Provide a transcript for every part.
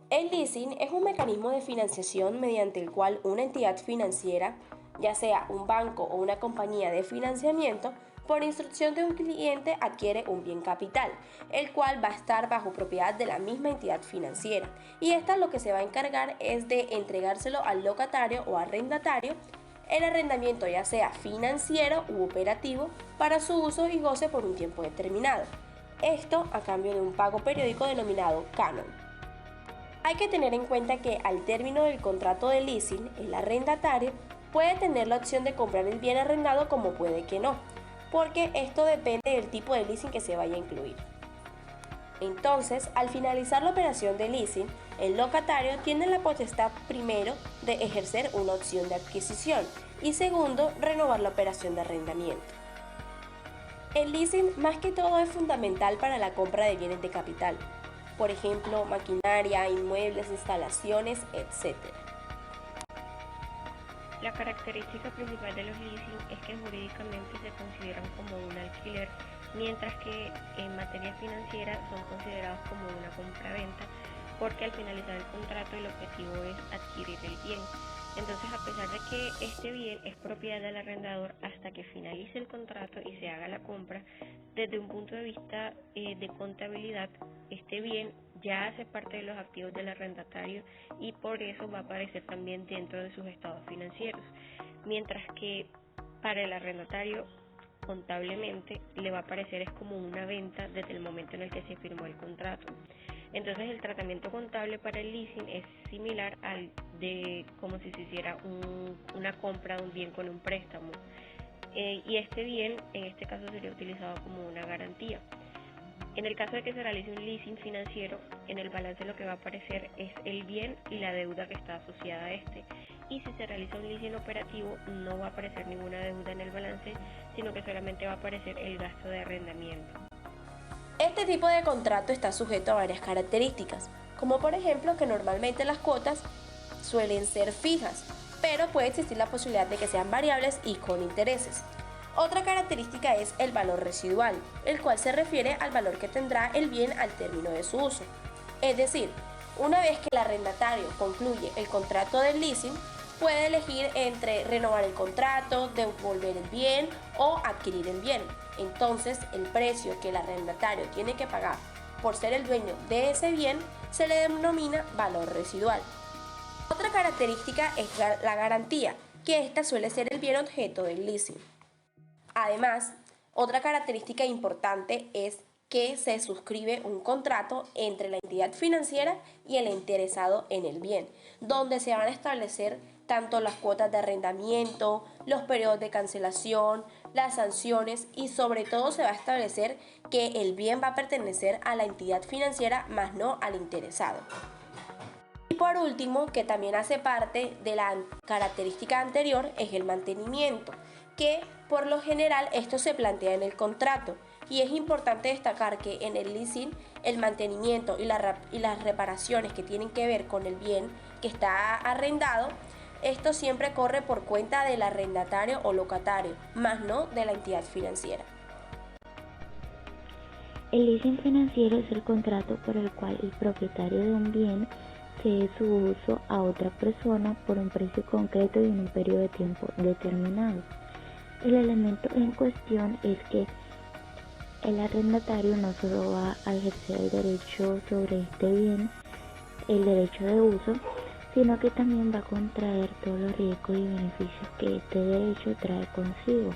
El leasing es un mecanismo de financiación mediante el cual una entidad financiera, ya sea un banco o una compañía de financiamiento, por instrucción de un cliente adquiere un bien capital, el cual va a estar bajo propiedad de la misma entidad financiera. Y esta lo que se va a encargar es de entregárselo al locatario o arrendatario el arrendamiento, ya sea financiero u operativo, para su uso y goce por un tiempo determinado. Esto a cambio de un pago periódico denominado canon. Hay que tener en cuenta que al término del contrato de leasing, el arrendatario puede tener la opción de comprar el bien arrendado como puede que no, porque esto depende del tipo de leasing que se vaya a incluir. Entonces, al finalizar la operación de leasing, el locatario tiene la potestad primero de ejercer una opción de adquisición y segundo, renovar la operación de arrendamiento. El leasing más que todo es fundamental para la compra de bienes de capital, por ejemplo, maquinaria, inmuebles, instalaciones, etc. La característica principal de los leasing es que jurídicamente se consideran como un alquiler, mientras que en materia financiera son considerados como una compraventa, porque al finalizar el contrato el objetivo es adquirir el bien. Entonces, a pesar de que este bien es propiedad del arrendador hasta que finalice el contrato y se haga la compra, desde un punto de vista de contabilidad, este bien ya hace parte de los activos del arrendatario y por eso va a aparecer también dentro de sus estados financieros, mientras que para el arrendatario contablemente le va a aparecer es como una venta desde el momento en el que se firmó el contrato. Entonces el tratamiento contable para el leasing es similar al de como si se hiciera una compra de un bien con un préstamo, y este bien en este caso sería utilizado como una garantía. En el caso de que se realice un leasing financiero, en el balance lo que va a aparecer es el bien y la deuda que está asociada a este. Y si se realiza un leasing operativo, no va a aparecer ninguna deuda en el balance, sino que solamente va a aparecer el gasto de arrendamiento. Este tipo de contrato está sujeto a varias características, como por ejemplo que normalmente las cuotas suelen ser fijas, pero puede existir la posibilidad de que sean variables y con intereses. Otra característica es el valor residual, el cual se refiere al valor que tendrá el bien al término de su uso. Es decir, una vez que el arrendatario concluye el contrato del leasing, puede elegir entre renovar el contrato, devolver el bien o adquirir el bien. Entonces, el precio que el arrendatario tiene que pagar por ser el dueño de ese bien se le denomina valor residual. Otra característica es la garantía, que esta suele ser el bien objeto del leasing. Además, otra característica importante es que se suscribe un contrato entre la entidad financiera y el interesado en el bien, donde se van a establecer tanto las cuotas de arrendamiento, los periodos de cancelación, las sanciones y sobre todo se va a establecer que el bien va a pertenecer a la entidad financiera más no al interesado. Y por último, que también hace parte de la característica anterior, es el mantenimiento, que por lo general esto se plantea en el contrato. Y es importante destacar que en el leasing el mantenimiento y las reparaciones que tienen que ver con el bien que está arrendado, esto siempre corre por cuenta del arrendatario o locatario, más no de la entidad financiera. El leasing financiero es el contrato por el cual el propietario de un bien cede su uso a otra persona por un precio concreto y en un periodo de tiempo determinado. El elemento en cuestión es que el arrendatario no solo va a ejercer el derecho sobre este bien, el derecho de uso, sino que también va a contraer todos los riesgos y beneficios que este derecho trae consigo.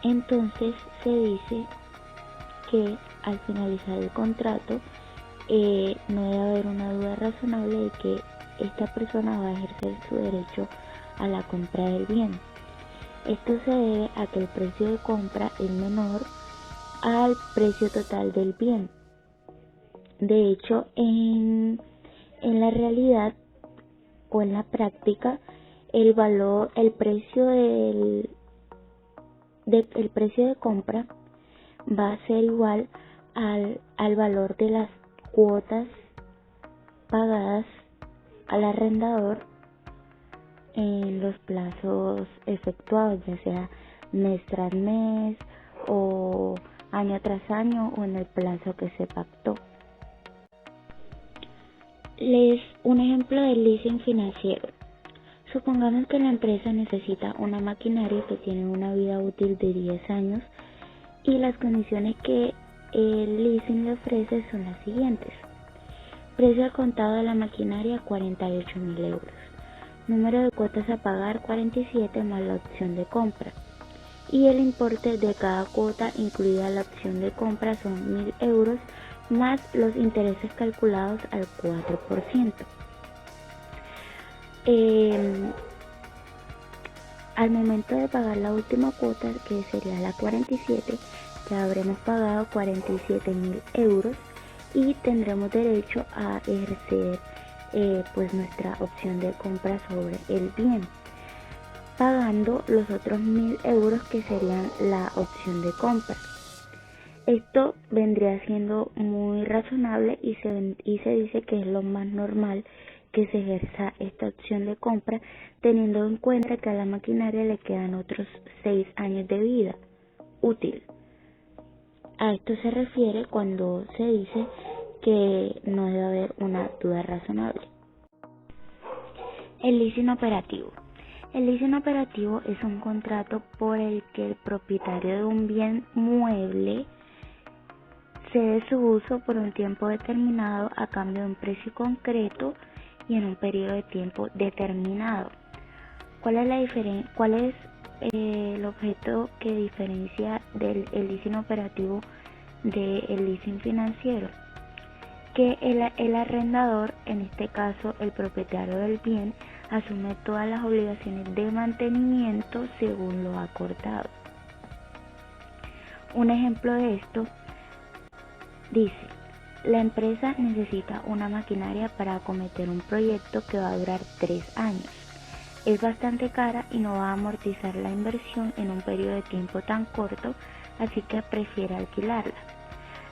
Entonces se dice que al finalizar el contrato no debe haber una duda razonable de que esta persona va a ejercer su derecho a la compra del bien. Esto se debe a que el precio de compra es menor al precio total del bien. De hecho, en la realidad o en la práctica, el precio el precio de compra va a ser igual al valor de las cuotas pagadas al arrendador en los plazos efectuados, ya sea mes tras mes o año tras año o en el plazo que se pactó. Un ejemplo de leasing financiero. Supongamos que la empresa necesita una maquinaria que tiene una vida útil de 10 años y las condiciones que el leasing le ofrece son las siguientes. Precio al contado de la maquinaria 48.000 euros. Número de cuotas a pagar 47 más la opción de compra. Y el importe de cada cuota, incluida la opción de compra, son 1.000 euros más los intereses calculados al 4%. Al momento de pagar la última cuota, que sería la 47, ya habremos pagado 47.000 euros y tendremos derecho a ejercer pues nuestra opción de compra sobre el bien, pagando los otros 1.000 euros que serían la opción de compra. Esto vendría siendo muy razonable y se dice que es lo más normal que se ejerza esta opción de compra, teniendo en cuenta que a la maquinaria le quedan otros 6 años de vida útil. A esto se refiere cuando se dice que no debe haber una duda razonable. El leasing operativo. El leasing operativo es un contrato por el que el propietario de un bien mueble cede su uso por un tiempo determinado a cambio de un precio concreto y en un periodo de tiempo determinado. ¿Cuál es el objeto que diferencia el leasing operativo del leasing financiero? Que el arrendador, en este caso el propietario del bien, asume todas las obligaciones de mantenimiento según lo acordado. Un ejemplo de esto dice: la empresa necesita una maquinaria para acometer un proyecto que va a durar 3 años. Es bastante cara y no va a amortizar la inversión en un periodo de tiempo tan corto, así que prefiere alquilarla.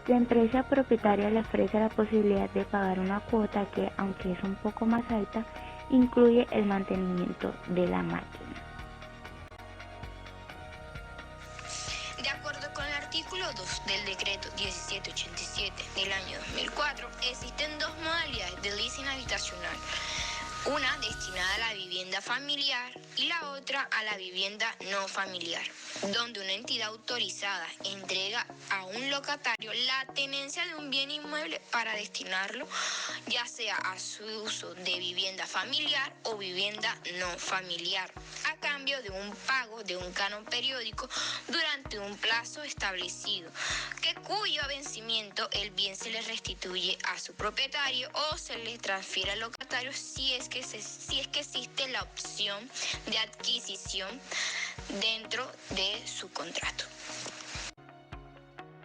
La empresa propietaria le ofrece la posibilidad de pagar una cuota que, aunque es un poco más alta, incluye el mantenimiento de la máquina. De acuerdo con el artículo 2 del decreto 1787 del año 2004, existen dos modalidades de leasing habitacional. Una destinada a la vivienda familiar y la otra a la vivienda no familiar, donde una entidad autorizada entrega a un locatario la tenencia de un bien inmueble para destinarlo ya sea a su uso de vivienda familiar o vivienda no familiar, a cambio de un pago de un canon periódico durante un plazo establecido, cuyo vencimiento el bien se le restituye a su propietario o se le transfiere al locatario si es que existe la opción de adquisición dentro de su contrato.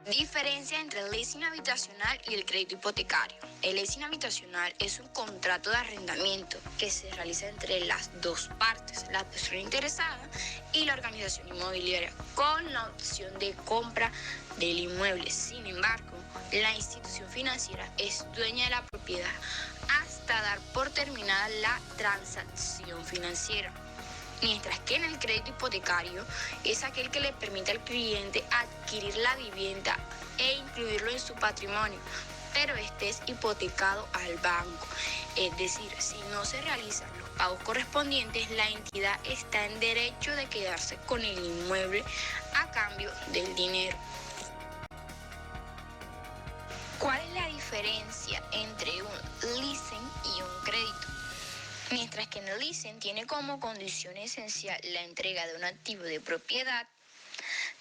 Diferencia entre el leasing habitacional y el crédito hipotecario. El leasing habitacional es un contrato de arrendamiento que se realiza entre las dos partes, la persona interesada y la organización inmobiliaria, con la opción de compra del inmueble. Sin embargo, la institución financiera es dueña de la propiedad hasta dar por terminada la transacción financiera. Mientras que en el crédito hipotecario es aquel que le permite al cliente adquirir la vivienda e incluirlo en su patrimonio, pero este es hipotecado al banco. Es decir, si no se realizan los pagos correspondientes, la entidad está en derecho de quedarse con el inmueble a cambio del dinero. ¿Cuál es la diferencia entre un leasing y un crédito? Mientras que en el leasing tiene como condición esencial la entrega de un activo de propiedad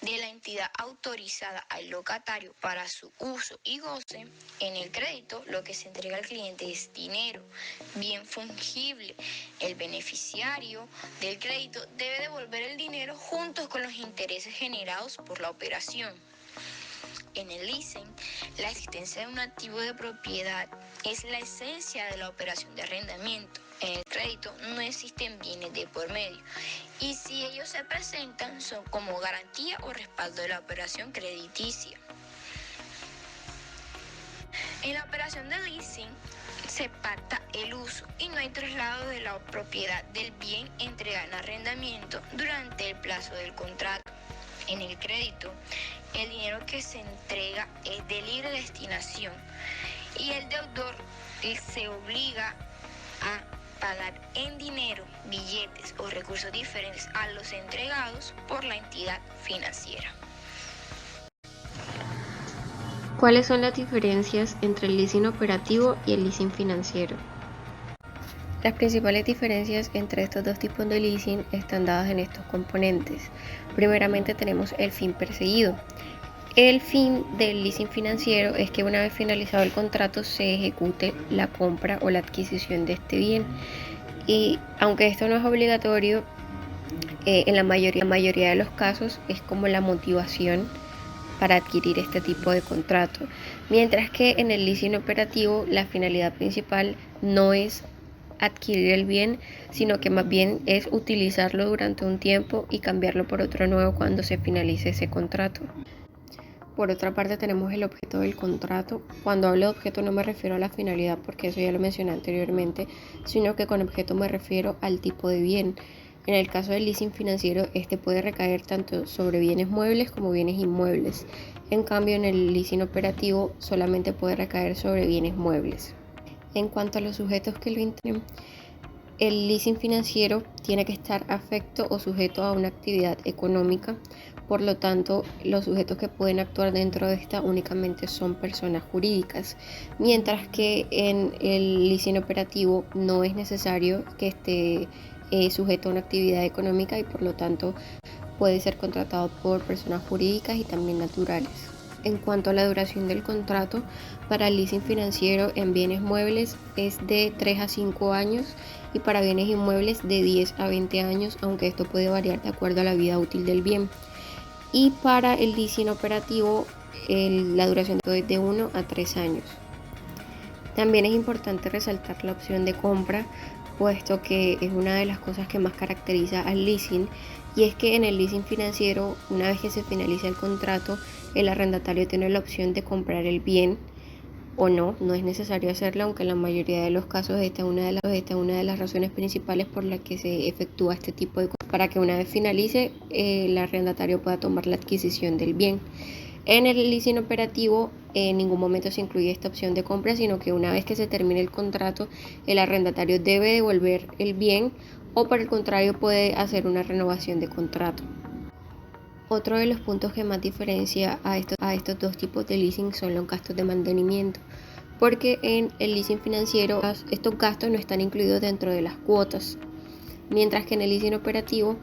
de la entidad autorizada al locatario para su uso y goce, en el crédito lo que se entrega al cliente es dinero, bien fungible. El beneficiario del crédito debe devolver el dinero junto con los intereses generados por la operación. En el leasing, la existencia de un activo de propiedad es la esencia de la operación de arrendamiento. En el crédito no existen bienes de por medio y si ellos se presentan son como garantía o respaldo de la operación crediticia. En la operación de leasing se pacta el uso y no hay traslado de la propiedad del bien entregado en arrendamiento durante el plazo del contrato. En el crédito, el dinero que se entrega es de libre destinación y el deudor se obliga a pagar en dinero, billetes o recursos diferentes a los entregados por la entidad financiera. ¿Cuáles son las diferencias entre el leasing operativo y el leasing financiero? Las principales diferencias entre estos dos tipos de leasing están dadas en estos componentes. Primeramente tenemos el fin perseguido. El fin del leasing financiero es que una vez finalizado el contrato se ejecute la compra o la adquisición de este bien. Y aunque esto no es obligatorio, en la mayoría de los casos es como la motivación para adquirir este tipo de contrato. Mientras que en el leasing operativo la finalidad principal no es adquirir el bien, sino que más bien es utilizarlo durante un tiempo y cambiarlo por otro nuevo cuando se finalice ese contrato. Por otra parte tenemos el objeto del contrato. Cuando hablo de objeto no me refiero a la finalidad, porque eso ya lo mencioné anteriormente, sino que con objeto me refiero al tipo de bien. En el caso del leasing financiero, este puede recaer tanto sobre bienes muebles como bienes inmuebles. En cambio, en el leasing operativo solamente puede recaer sobre bienes muebles. En cuanto a los sujetos que lo integran, el leasing financiero tiene que estar afecto o sujeto a una actividad económica. Por lo tanto, los sujetos que pueden actuar dentro de esta únicamente son personas jurídicas, mientras que en el leasing operativo no es necesario que esté sujeto a una actividad económica y por lo tanto puede ser contratado por personas jurídicas y también naturales. En cuanto a la duración del contrato, para el leasing financiero en bienes muebles es de 3 a 5 años y para bienes inmuebles de 10 a 20 años, aunque esto puede variar de acuerdo a la vida útil del bien. Y para el leasing operativo la duración es de 1 a 3 años. También es importante resaltar la opción de compra, puesto que es una de las cosas que más caracteriza al leasing, y es que en el leasing financiero, una vez que se finaliza el contrato, el arrendatario tiene la opción de comprar el bien o no es necesario hacerlo, aunque en la mayoría de los casos esta es una de las razones principales por las que se efectúa este tipo de cosas, para que una vez finalice el arrendatario pueda tomar la adquisición del bien. En el leasing operativo en ningún momento se incluye esta opción de compra, sino que una vez que se termine el contrato, el arrendatario debe devolver el bien o por el contrario puede hacer una renovación de contrato. Otro de los puntos que más diferencia a estos dos tipos de leasing son los gastos de mantenimiento, porque en el leasing financiero estos gastos no están incluidos dentro de las cuotas, mientras que en el leasing operativo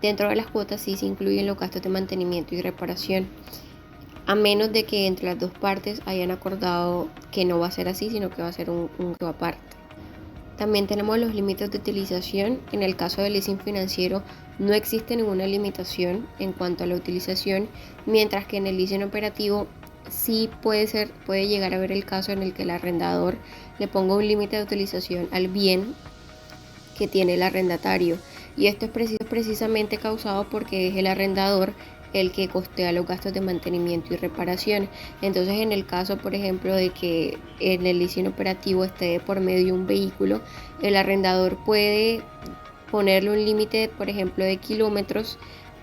dentro de las cuotas sí se incluyen los gastos de mantenimiento y reparación, a menos de que entre las dos partes hayan acordado que no va a ser así, sino que va a ser un gasto aparte. También tenemos los límites de utilización. En el caso del leasing financiero no existe ninguna limitación en cuanto a la utilización, mientras que en el leasing operativo sí puede llegar a haber el caso en el que el arrendador le ponga un límite de utilización al bien que tiene el arrendatario, y esto es precisamente causado porque es el arrendador el que costea los gastos de mantenimiento y reparación. Entonces, en el caso, por ejemplo, de que en el leasing operativo esté por medio un vehículo, el arrendador puede ponerle un límite, por ejemplo, de kilómetros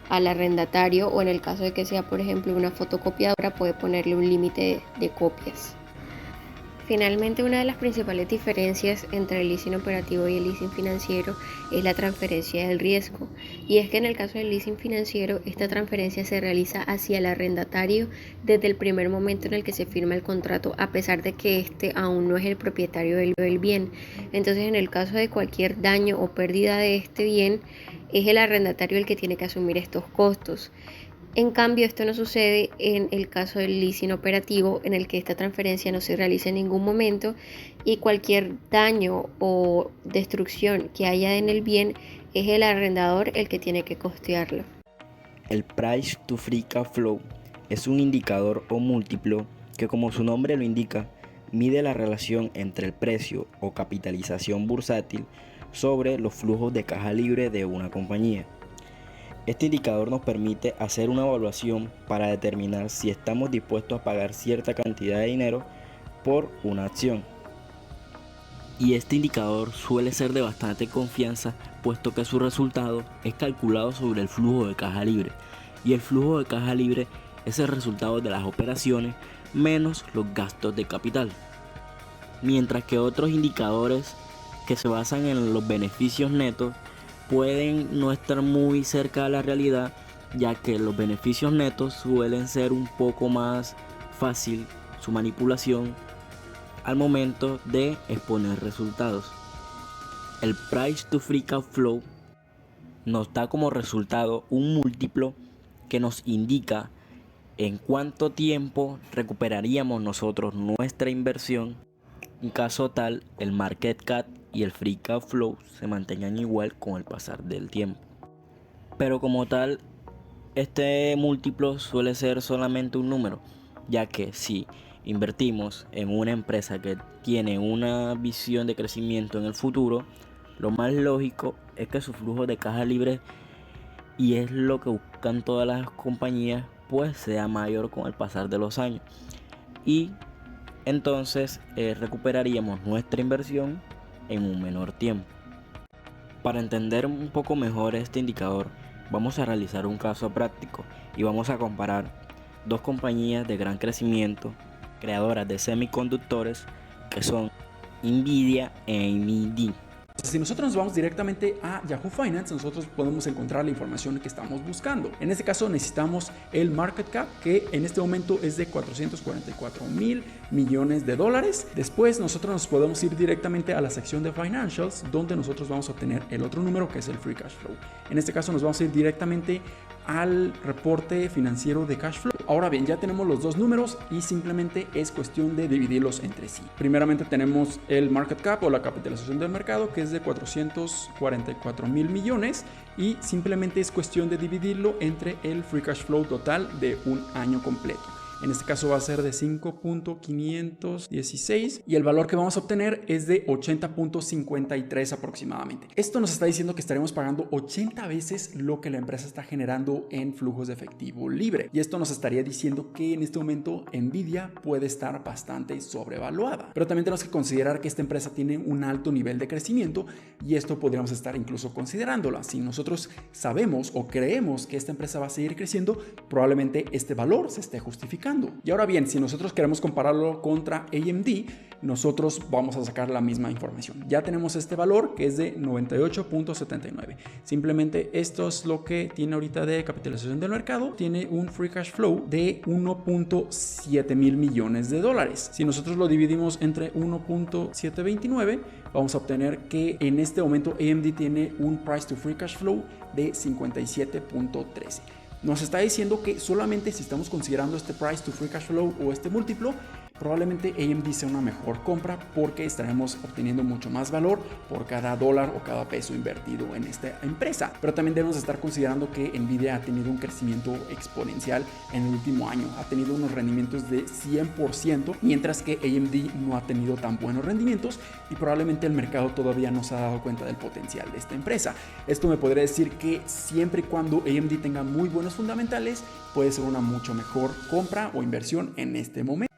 al arrendatario, o en el caso de que sea, por ejemplo, una fotocopiadora, puede ponerle un límite de copias. Finalmente, una de las principales diferencias entre el leasing operativo y el leasing financiero es la transferencia del riesgo. Y es que en el caso del leasing financiero, esta transferencia se realiza hacia el arrendatario desde el primer momento en el que se firma el contrato, a pesar de que este aún no es el propietario del bien. Entonces, en el caso de cualquier daño o pérdida de este bien, es el arrendatario el que tiene que asumir estos costos. En cambio, esto no sucede en el caso del leasing operativo, en el que esta transferencia no se realiza en ningún momento y cualquier daño o destrucción que haya en el bien es el arrendador el que tiene que costearlo. El Price to Free Cash Flow es un indicador o múltiplo que, como su nombre lo indica, mide la relación entre el precio o capitalización bursátil sobre los flujos de caja libre de una compañía. Este indicador nos permite hacer una evaluación para determinar si estamos dispuestos a pagar cierta cantidad de dinero por una acción. Y este indicador suele ser de bastante confianza, puesto que su resultado es calculado sobre el flujo de caja libre. Y el flujo de caja libre es el resultado de las operaciones menos los gastos de capital. mientras que otros indicadores que se basan en los beneficios netos pueden no estar muy cerca de la realidad, ya que los beneficios netos suelen ser un poco más fácil su manipulación al momento de exponer resultados. El Price to Free Cash Flow nos da como resultado un múltiplo que nos indica en cuánto tiempo recuperaríamos nosotros nuestra inversión en caso tal el market cap y el free cash flow se mantengan igual con el pasar del tiempo. Pero como tal, este múltiplo suele ser solamente un número, ya que si invertimos en una empresa que tiene una visión de crecimiento en el futuro, lo más lógico es que su flujo de caja libre, y es lo que buscan todas las compañías, pues sea mayor con el pasar de los años, y entonces recuperaríamos nuestra inversión en un menor tiempo. Para entender un poco mejor este indicador, vamos a realizar un caso práctico y vamos a comparar dos compañías de gran crecimiento, creadoras de semiconductores, que son Nvidia e AMD. Si nosotros nos vamos directamente a Yahoo Finance, nosotros podemos encontrar la información que estamos buscando. En este caso necesitamos el market cap, que en este momento es de 444,000 millones de dólares. Después nosotros nos podemos ir directamente a la sección de Financials, donde nosotros vamos a obtener el otro número, que es el Free Cash Flow. En este caso nos vamos a ir directamente al reporte financiero de cash flow. Ahora bien, ya tenemos los dos números y simplemente es cuestión de dividirlos entre sí. Primeramente tenemos el market cap o la capitalización del mercado, que es de 444,000 millones, y simplemente es cuestión de dividirlo entre el free cash flow total de un año completo. En este caso va a ser de 5.516 y el valor que vamos a obtener es de 80.53 aproximadamente. Esto nos está diciendo que estaremos pagando 80 veces lo que la empresa está generando en flujos de efectivo libre. Y esto nos estaría diciendo que en este momento Nvidia puede estar bastante sobrevaluada. Pero también tenemos que considerar que esta empresa tiene un alto nivel de crecimiento y esto podríamos estar incluso considerándola. Si nosotros sabemos o creemos que esta empresa va a seguir creciendo, probablemente este valor se esté justificando. Y ahora bien, si nosotros queremos compararlo contra AMD, nosotros vamos a sacar la misma información. Ya tenemos este valor, que es de 98.79. Simplemente esto es lo que tiene ahorita de capitalización del mercado. Tiene un free cash flow de 1.7 mil millones de dólares. Si nosotros lo dividimos entre 1.729, vamos a obtener que en este momento AMD tiene un price to free cash flow de 57.13. Nos está diciendo que solamente si estamos considerando este price to free cash flow o este múltiplo, probablemente AMD sea una mejor compra porque estaremos obteniendo mucho más valor por cada dólar o cada peso invertido en esta empresa. Pero también debemos estar considerando que Nvidia ha tenido un crecimiento exponencial en el último año. Ha tenido unos rendimientos de 100%, mientras que AMD no ha tenido tan buenos rendimientos y probablemente el mercado todavía no se ha dado cuenta del potencial de esta empresa. Esto me podría decir que siempre y cuando AMD tenga muy buenos fundamentales, puede ser una mucho mejor compra o inversión en este momento.